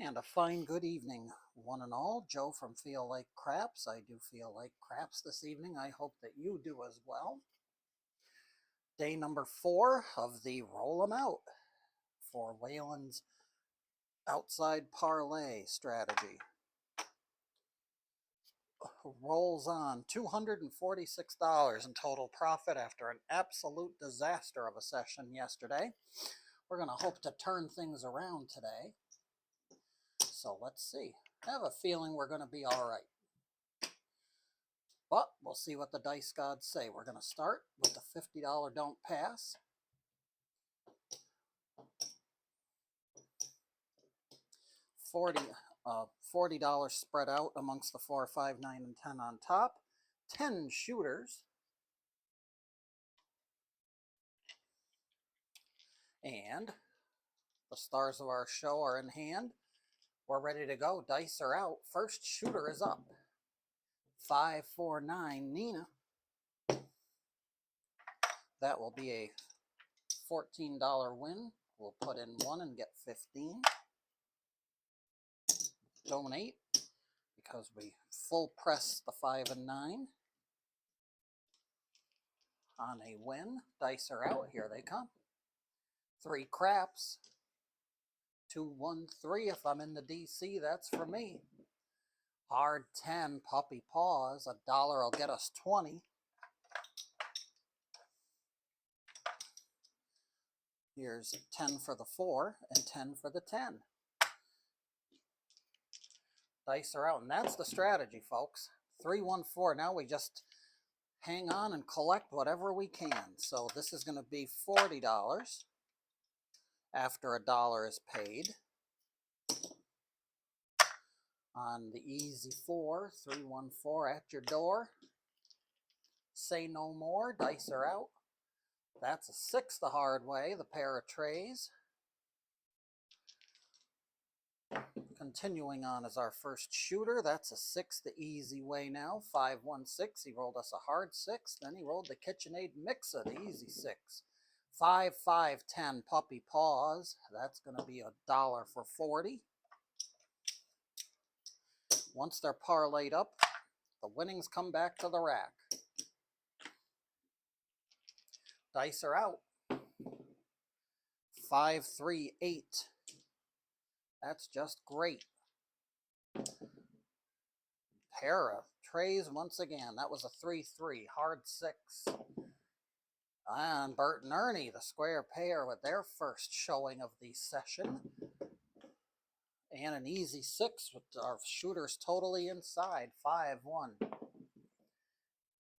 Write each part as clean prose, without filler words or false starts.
And a fine good evening, one and all. Joe from Feel Like Craps. I do feel like craps this evening. I hope that you do as well. Day number 4 of the Roll 'em Out for Waylon's outside parlay strategy. Rolls on $246 in total profit after an absolute disaster of a session yesterday. We're going to hope to turn things around today. So let's see. I have a feeling we're going to be all right. But we'll see what the dice gods say. We're going to start with the $50 don't pass. $40 spread out amongst the 4, 5, 9, and 10 on top. 10 shooters. And the stars of our show are in hand. We're ready to go. Dice are out. First shooter is up. 549 Nina. That will be a $14 win. We'll put in 1 and get 15. Donate because we full press the 5 and 9 on a win. Dice are out. Here they come. 3 craps. 2, 1, 3. If I'm in the DC, that's for me. Hard 10, puppy paws. $1 will get us 20. Here's 10 for the 4 and 10 for the 10. Dice are out, and that's the strategy, folks. 3, 1, 4. Now we just hang on and collect whatever we can. So this is going to be $40 after $1 is paid. On the easy 4, 3, 1, 4 at your door. Say no more. Dice are out. That's a 6 the hard way, the pair of trays. Continuing on as our first shooter, that's a 6 the easy way now. 5, 1, 6. He rolled us a hard 6. Then he rolled the KitchenAid Mixer, the easy 6. 5, 5, 10 puppy paws. That's going to be $1 for 40. Once they're parlayed up, the winnings come back to the rack. Dice are out. 5, 3, 8. That's just great. Pair of trays once again. That was a 3, 3. Hard 6. And Bert and Ernie, the square pair, with their first showing of the session. And an easy 6 with our shooters totally inside. 5, 1.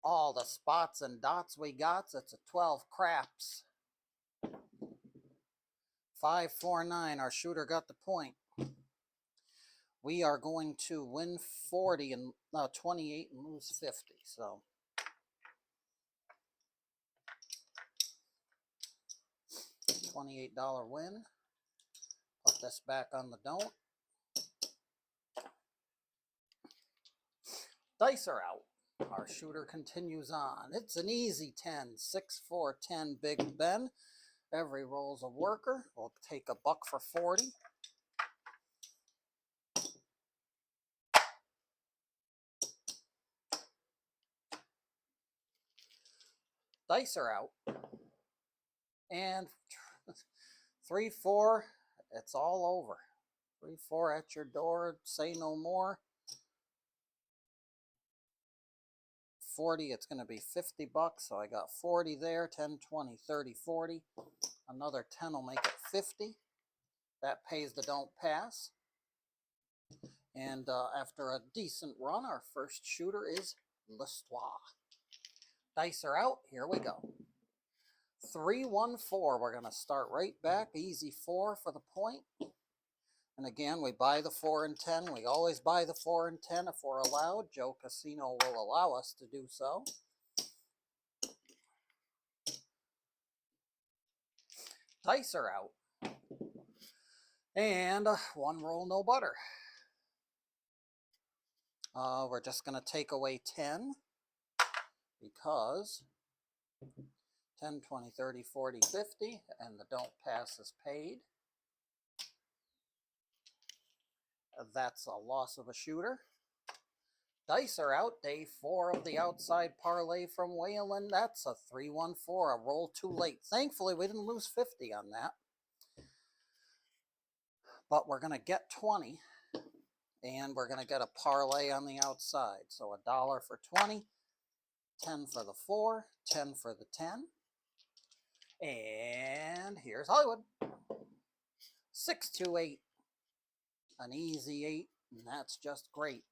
All the spots and dots we got, it's a 12 craps. 5, 4, 9. Our shooter got the point. We are going to win 40 and 28 and lose 50. So $28 win. Put this back on the don't. Dice are out. Our shooter continues on. It's an easy 10. 6, 4, 10 Big Ben. Every roll's a worker. We'll take $1 for 40. Dice are out. And 3, 4. It's all over. 3, 4 at your door. Say no more. 40, it's going to be $50, so I got 40 there. 10, 20, 30, 40. Another 10 will make it 50. That pays the don't pass. And after a decent run, our first shooter is L'Histoire. Dice are out. Here we go. 3, 1, 4. We're going to start right back. Easy 4 for the point. And again, we buy the 4 and 10. We always buy the 4 and 10 if we're allowed. Joe Casino will allow us to do so. Dice are out. And 1 roll, no butter. We're just going to take away 10 because 10, 20, 30, 40, 50, and the don't pass is paid. That's a loss of a shooter. Dice are out. Day 4 of the outside parlay from Waylon. That's a 3-1-4, a roll too late. Thankfully, we didn't lose 50 on that. But we're going to get 20, and we're going to get a parlay on the outside. So $1 for 20, 10 for the 4, 10 for the 10. And here's Hollywood. 6-2-8. An easy 8, and that's just great.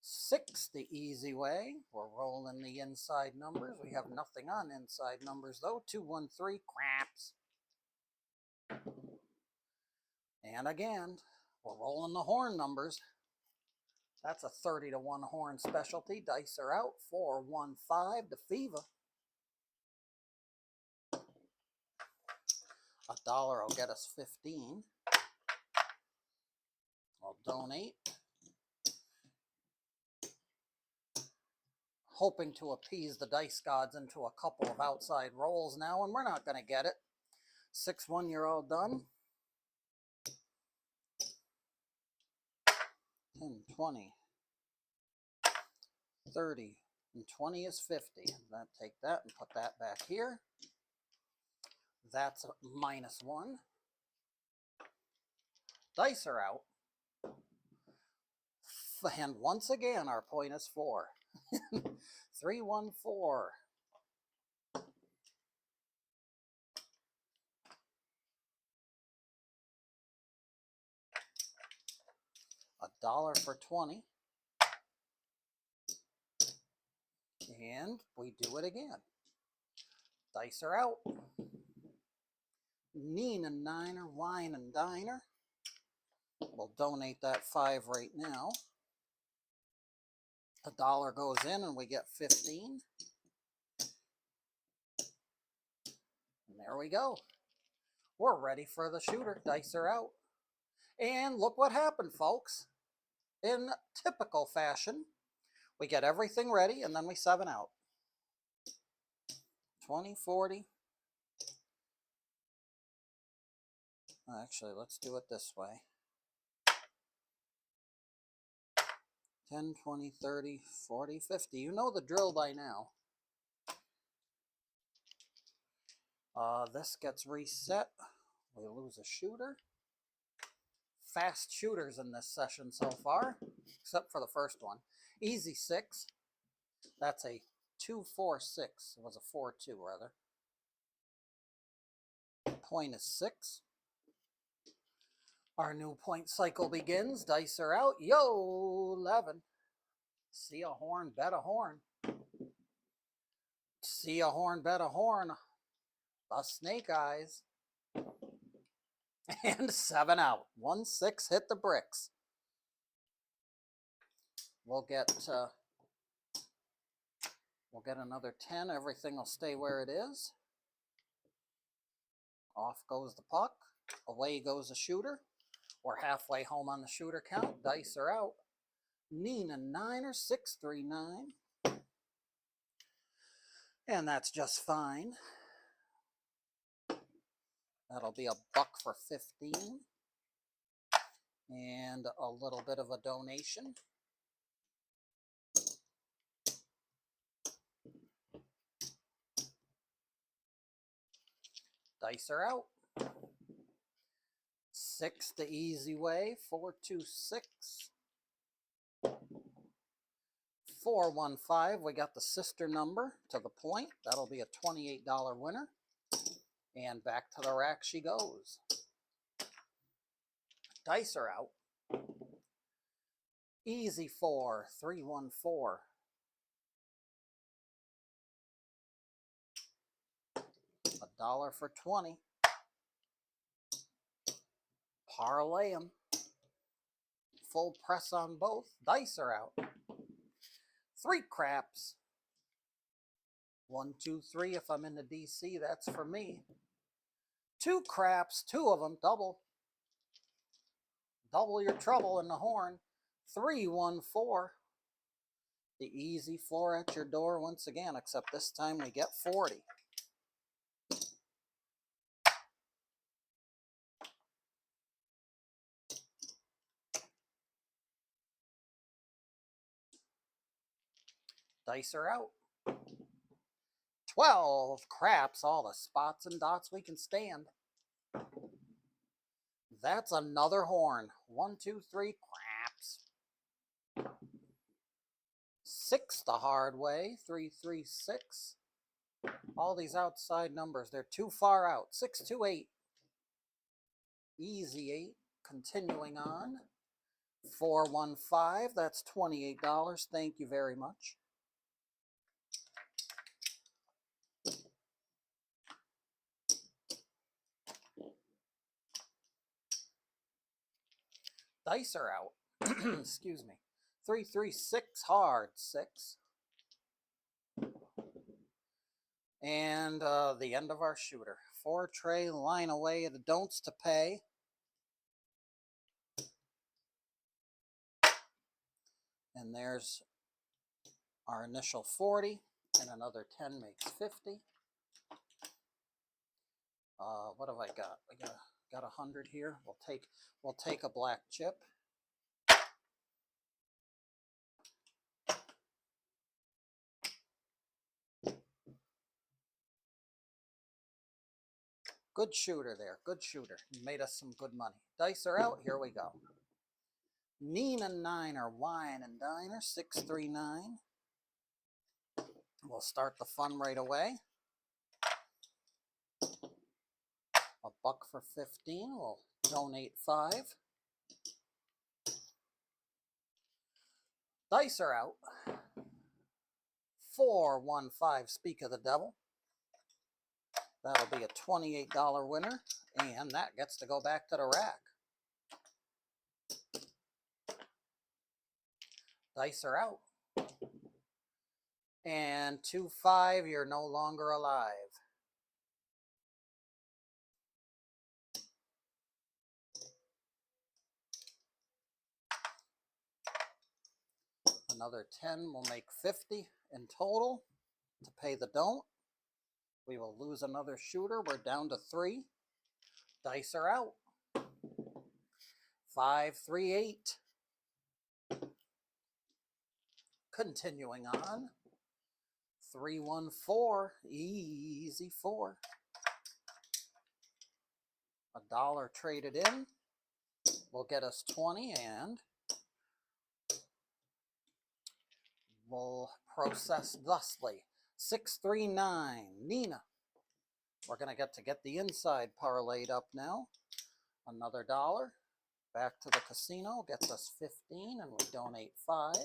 6 the easy way. We're rolling the inside numbers. We have nothing on inside numbers though. 2-1-3, craps. And again, we're rolling the horn numbers. That's a 30-1 horn specialty. Dice are out. 4-1-5 to Fever. $1 will get us 15. I'll donate. Hoping to appease the dice gods into a couple of outside rolls now, and we're not going to get it. 6-1, you're all done. 10, 20, 30, and 20 is 50. Then take that and put that back here. That's a -1. Dice are out. And once again, our point is 4. 3-1-4. $1 for 20. And we do it again. Dice are out. Neen and Niner, Wine and Diner. We'll donate that 5 right now. $1 goes in and we get 15. And there we go. We're ready for the shooter. Dice are out. And look what happened, folks. In typical fashion, we get everything ready and then we 7 out. 20, 40. Actually, let's do it this way. 10, 20, 30, 40, 50. You know the drill by now. This gets reset. We lose a shooter. Fast shooters in this session so far, except for the first one. Easy 6. That's a 2-4-6. It was a 4-2 rather. Point is 6. Our new point cycle begins. Dice are out. Yo, 11. See a horn, bet a horn. See a horn, bet a horn. The snake eyes. And 7 out. 1-6 hit the bricks. We'll get another 10. Everything will stay where it is. Off goes the puck. Away goes the shooter. We're halfway home on the shooter count. Dice are out. Nina Niner 639. And that's just fine. That'll be $1 for 15. And a little bit of a donation. Dice are out. 6 the easy way. 4-2-6. 4-1-5. We got the sister number to the point. That'll be a $28 winner. And back to the rack she goes. Dice are out. Easy 4. 3-1-4. $1 for 20. Parlay them. Full press on both. Dice are out. 3 craps. 1, 2, 3. If I'm in the DC, that's for me. 2 craps. 2 of them. Double. Double your trouble in the horn. 3-1-4. The easy 4 at your door once again, except this time we get 40. Dice are out. 12 craps, all the spots and dots we can stand. That's another horn. 1, 2, 3 craps. 6 the hard way. 3, 3, 6. All these outside numbers, they're too far out. 6, 2, 8. Easy 8. Continuing on. 4, 1, 5. That's $28. Thank you very much. Dice are out. Excuse me. 3, 3, 6 hard. 6. And the end of our shooter. 4 tray, line away, the don'ts to pay. And there's our initial 40, and another 10 makes 50. What have I got? I got 100 here. We'll take a black chip. Good shooter there. Good shooter. Made us some good money. Dice are out. Here we go. Nina Niner, Wine and Diner, 639. We'll start the fun right away. A buck for 15. We'll donate 5. Dice are out. 4, 1, 5. Speak of the devil. That'll be a $28 winner, and that gets to go back to the rack. Dice are out. And 2, 5, you're no longer alive. Another 10 will make 50 in total to pay the don't. We will lose another shooter. We're down to 3. Dice are out. 5, 3, 8. Continuing on. 3, 1, 4. Easy 4. $1 traded in will get us 20, and we'll process thusly. 6, 3, 9. Nina. We're going to get the inside parlayed up now. Another $1. Back to the casino. Gets us 15, and we donate 5.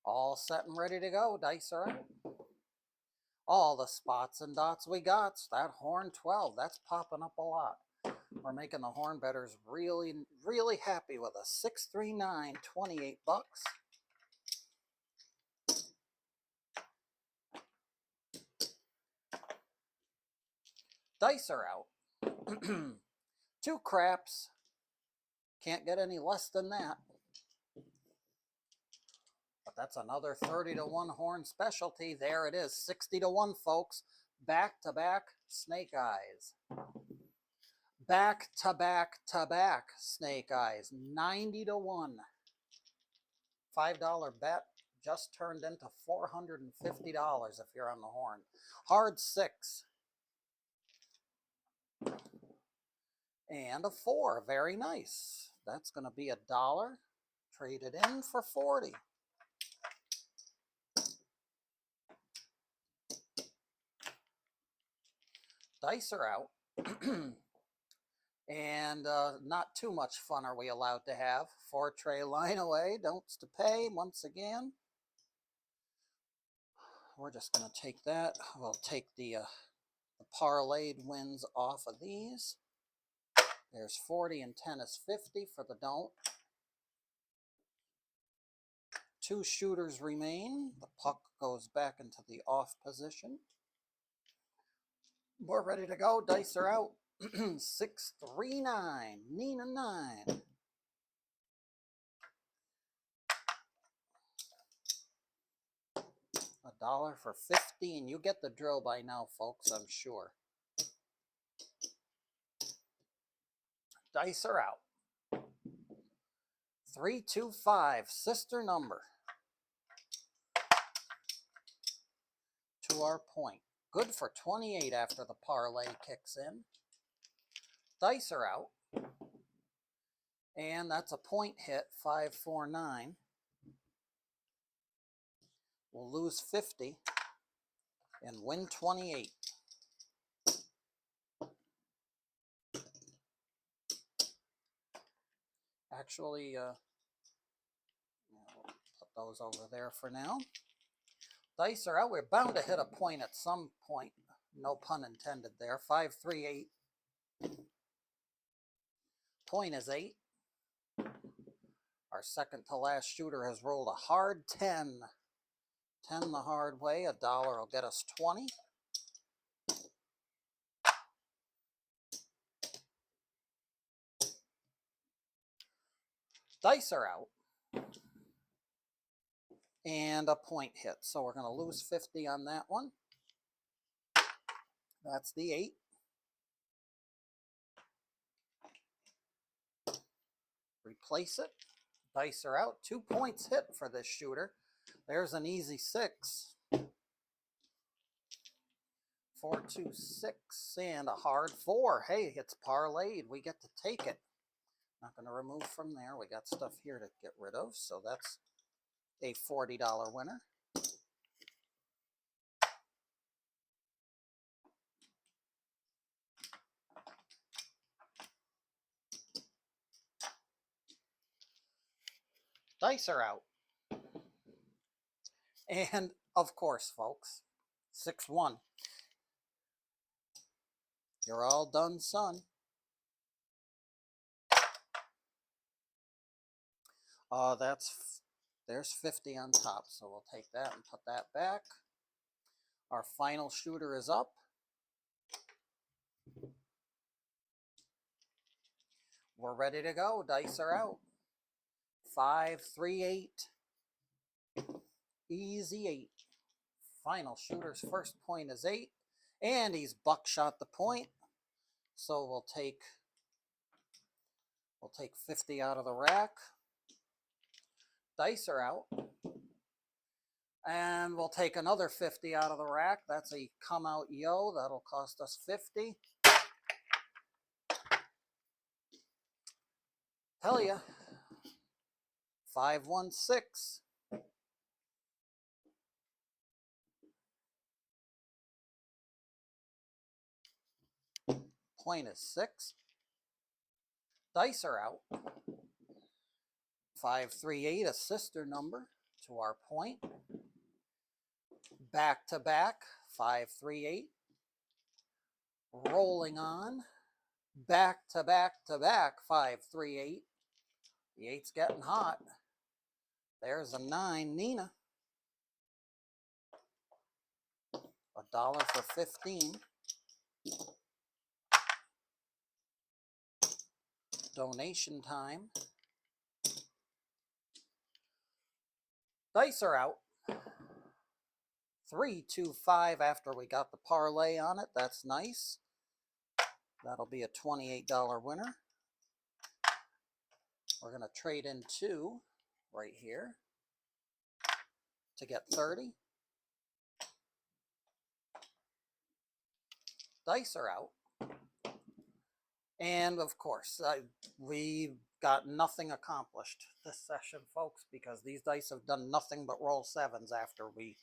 All set and ready to go. Dice are out. All the spots and dots we got. That horn 12, that's popping up a lot. We're making the horn bettors really, really happy with us. 6, 3, 9, 28 bucks. Dice are out. 2 craps. Can't get any less than that. But that's another 30 to 1 horn specialty. There it is. 60 to 1, folks. Back to back snake eyes. Back to back to back snake eyes. 90 to 1. $5 bet just turned into $450 if you're on the horn. Hard 6. And a 4. Very nice. That's going to be $1. Traded in for 40. Dice are out. And not too much fun are we allowed to have. 4 tray line away. Don'ts to pay once again. We're just going to take that. We'll take the parlayed wins off of these. There's 40 and 10 is 50 for the don't. 2 shooters remain. The puck goes back into the off position. We're ready to go. Dice are out. 6, 3, 9. Nina 9. $1 for 15. You get the drill by now, folks, I'm sure. Dice are out. 3, 2, 5. Sister number. to our point. Good for 28 after the parlay kicks in. Dice are out. And that's a point hit, 549. We'll lose 50 and win 28. Actually, we'll put those over there for now. Dice are out. We're bound to hit a point at some point. No pun intended there. 538. Point is 8. Our second to last shooter has rolled a hard 10. 10 the hard way. $1 will get us 20. Dice are out. And a point hit. So we're going to lose 50 on that one. That's the 8. Replace it. Dice are out. 2 points hit for this shooter. There's an easy 6. 4, 2, 6, and a hard 4. Hey, it's parlayed. We get to take it. Not going to remove from there. We got stuff here to get rid of. So that's a $40 winner. Dice are out. And, of course, folks, 6-1. You're all done, son. There's 50 on top, so we'll take that and put that back. Our final shooter is up. We're ready to go. Dice are out. 5, 3, 8. Easy 8. Final shooter's first point is 8. And he's buckshot the point. So we'll take 50 out of the rack. Dice are out. And we'll take another 50 out of the rack. That's a come out yo. That'll cost us 50. Tell ya. 516. Point is 6. Dice are out. 538, a sister number to our point. Back to back, 538. Rolling on. Back to back to back, 538. The 8's getting hot. There's a 9, Nina. $1 for 15. Donation time. Dice are out. 3, 2, 5 after we got the parlay on it. That's nice. That'll be a $28 winner. We're going to trade in 2 right here to get 30. Dice are out. And of course, we got nothing accomplished this session, folks, because these dice have done nothing but roll 7s after we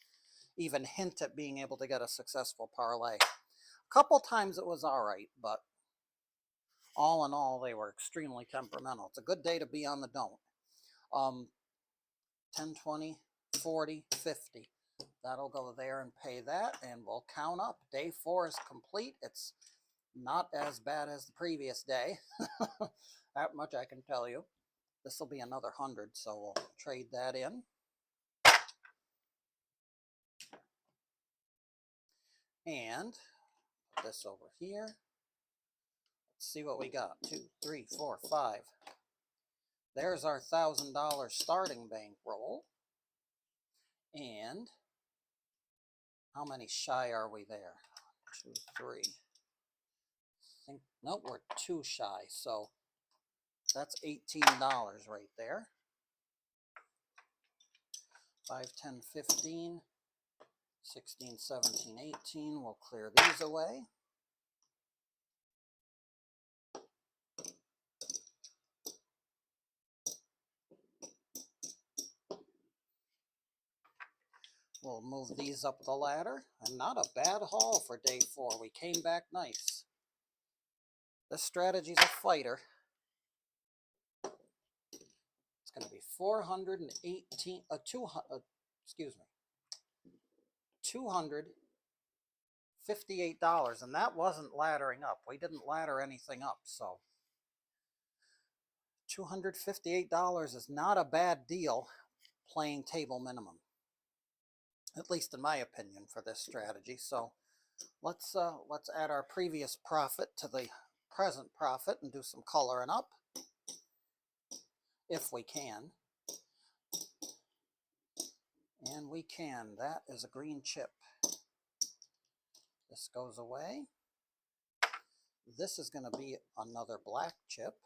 even hint at being able to get a successful parlay. A couple times it was all right, but all in all, they were extremely temperamental. It's a good day to be on the don't. 10, 20, 40, 50. That'll go there and pay that, and we'll count up. Day 4 is complete. It's not as bad as the previous day. That much I can tell you. This will be another 100, so we'll trade that in. And put this over here. Let's see what we got. 2, 3, 4, 5. There's our $1,000 starting bankroll. And how many shy are we there? 2, 3. Nope, we're 2 shy. So that's $18 right there. 5, 10, 15, 16, 17, 18. We'll clear these away. We'll move these up the ladder. And not a bad haul for day 4. We came back nice. This strategy's a fighter. It's going to be 418, excuse me, $258, and that wasn't laddering up. We didn't ladder anything up, so $258 is not a bad deal playing table minimum, at least in my opinion, for this strategy. So let's add our previous profit to the present profit and do some coloring up if we can. And we can. That is a green chip. This goes away. This is going to be another black chip.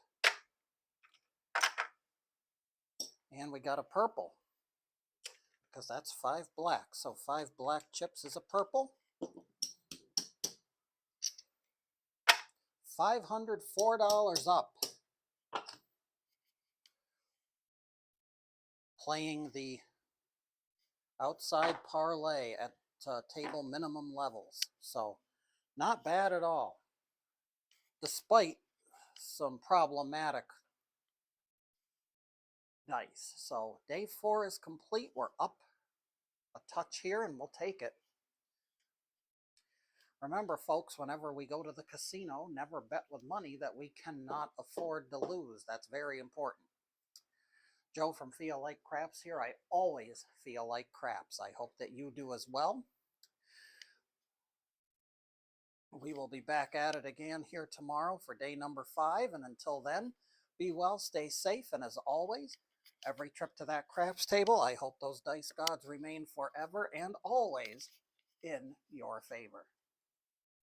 And we got a purple, because that's 5 black. So 5 black chips is a purple. $504 up. Playing the outside parlay at table minimum levels. So not bad at all, despite some problematic dice. So day 4 is complete. We're up a touch here, and we'll take it. Remember, folks, whenever we go to the casino, never bet with money that we cannot afford to lose. That's very important. Joe from Feel Like Craps here. I always feel like craps. I hope that you do as well. We will be back at it again here tomorrow for day number 5. And until then, be well, stay safe, and as always, every trip to that craps table, I hope those dice gods remain forever and always in your favor.